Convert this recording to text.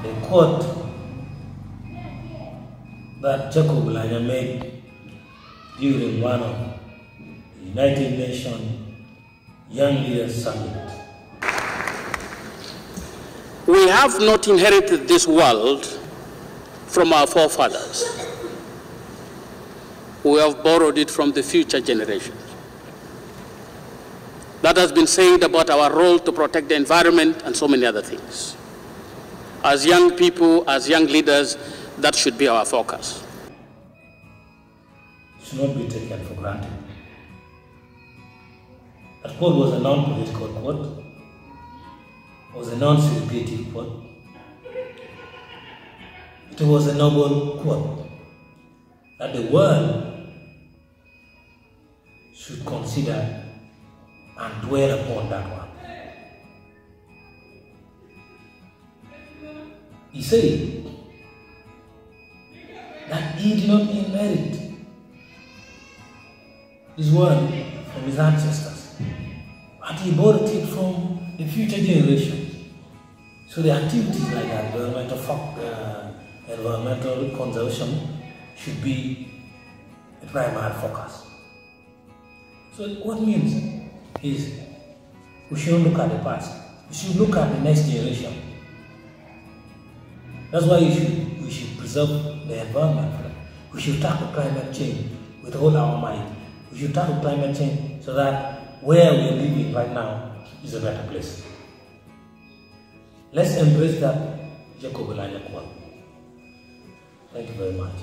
a quote that Oulanyah made during one of the United Nations Young Leaders Summit. We have not inherited this world from our forefathers. We have borrowed it from the future generations. That has been said about our role to protect the environment and so many other things. As young people, as young leaders, that should be our focus. It should not be taken for granted. That quote was a non-political quote, was a non-segregated quote. It was a noble quote that the world should consider and dwell upon that one. He said that he did not inherit this world from his ancestors, but he borrowed it from the future generation. So the activities like environmental conservation should be the primary focus. So what it means is we shouldn't look at the past, we should look at the next generation. That's why we should preserve the environment. We should tackle climate change with all our might. We should tackle climate change so that where we are living right now is a better place. Let's embrace that Oulanyah quote. Thank you very much.